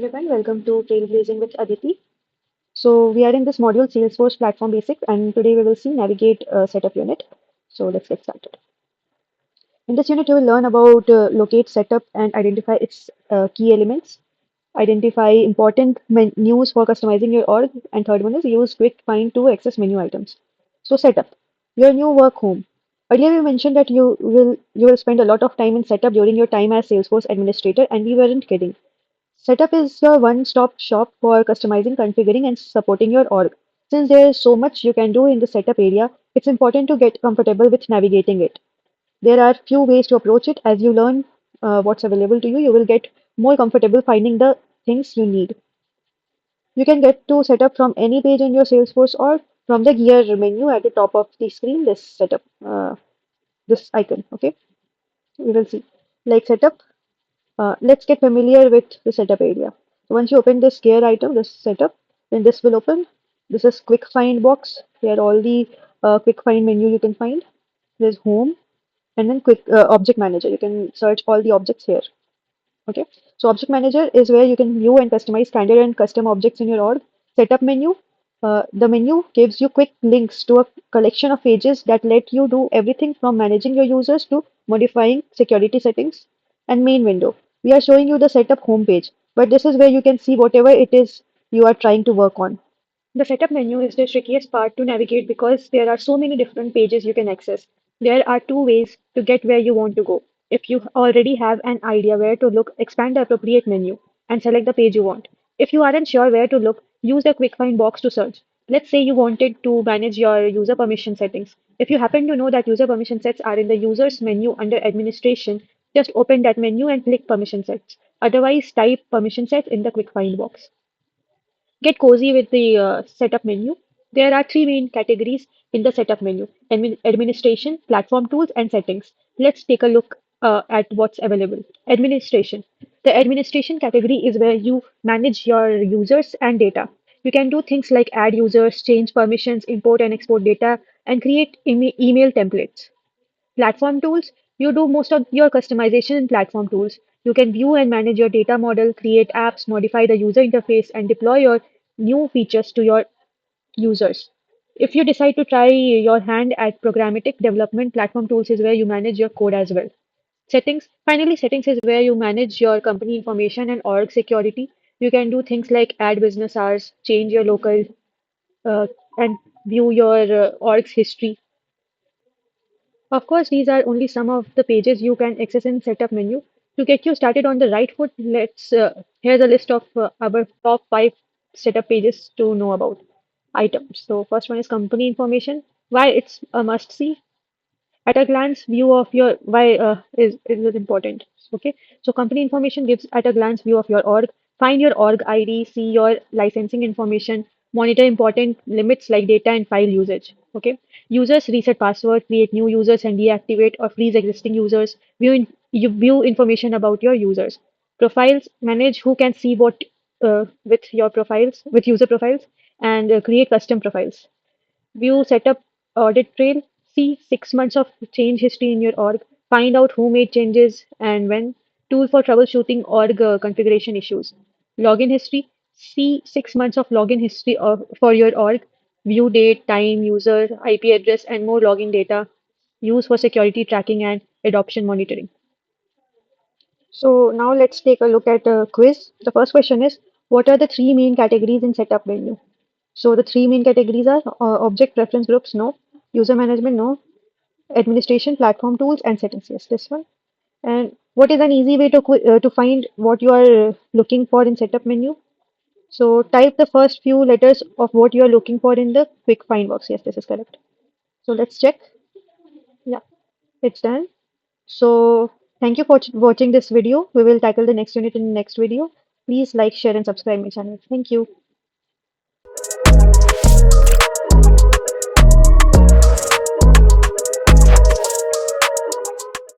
everyone. Welcome to Trailblazing with Aditi. So we are in this module Salesforce Platform Basics, and today we will see Navigate Setup Unit. So let's get started. In this unit, you will learn about locate, setup, and identify its key elements. Identify important menus for customizing your org, and third one is use quick find to access menu items. So setup your new work home. Earlier you mentioned that you will spend a lot of time in setup during your time as Salesforce administrator, and we weren't kidding. Setup is your one-stop shop for customizing, configuring, and supporting your org. Since there is so much you can do in the setup area, it's important to get comfortable with navigating it. There are few ways to approach it. As you learn what's available to you, you will get more comfortable finding the things you need. You can get to setup from any page in your Salesforce or from the gear menu at the top of the screen, this setup, this icon, okay? We will see. Like setup, let's get familiar with the setup area. So once you open this gear item, this setup, then this will open. This is quick find box. Here all the quick find menu you can find. There's home and then quick object manager. You can search all the objects here. Okay. So object manager is where you can view and customize standard and custom objects in your org. Setup menu. The menu gives you quick links to a collection of pages that let you do everything from managing your users to modifying security settings. And main window. We are showing you the setup homepage, but this is where you can see whatever it is you are trying to work on. The setup menu is the trickiest part to navigate because there are so many different pages you can access. There are two ways to get where you want to go. If you already have an idea where to look, expand the appropriate menu and select the page you want. If you aren't sure where to look, use the quick find box to search. Let's say you wanted to manage your user permission settings. If you happen to know that user permission sets are in the users menu under administration, just open that menu and click permission sets. Otherwise, type permission sets in the quick find box. Get cozy with the setup menu. There are three main categories in the setup menu: administration, platform tools, and settings. Let's take a look at what's available. Administration. The administration category is where you manage your users and data. You can do things like add users, change permissions, import and export data, and create email templates. Platform tools, you do most of your customization in platform tools. You can view and manage your data model, create apps, modify the user interface, and deploy your new features to your users. If you decide to try your hand at programmatic development, platform tools is where you manage your code as well. Settings, finally, settings is where you manage your company information and org security. You can do things like add business hours, change your local, uh, and view your org's history. Of course, these are only some of the pages you can access in setup menu. To get you started on the right foot, here's a list of our top five setup pages to know about items. So first one is company information. Why it's a must see. At a glance view of your why is it important. Okay, so company information gives at a glance view of your org. Find your org id, see your licensing information, monitor important limits like data and file usage. Okay, users reset password, create new users and deactivate or freeze existing users. You view information about your users. Profiles, manage who can see what with your profiles with user profiles, and create custom profiles. View setup audit trail. See 6 months of change history in your org. Find out who made changes and when. Tool for troubleshooting org configuration issues. Login history. See 6 months of login history for your org. View date, time, user, IP address, and more login data. Use for security tracking and adoption monitoring. So now let's take a look at a quiz. The first question is, what are the three main categories in setup menu? So the three main categories are object preference groups, no; user management, no; administration, platform tools, and settings, yes, this one. And what is an easy way to find what you are looking for in setup menu? So type the first few letters of what you are looking for in the quick find box. Yes, this is correct. So let's check. Yeah, it's done. So thank you for watching this video. We will tackle the next unit in the next video. Please like, share, and subscribe my channel. Thank you.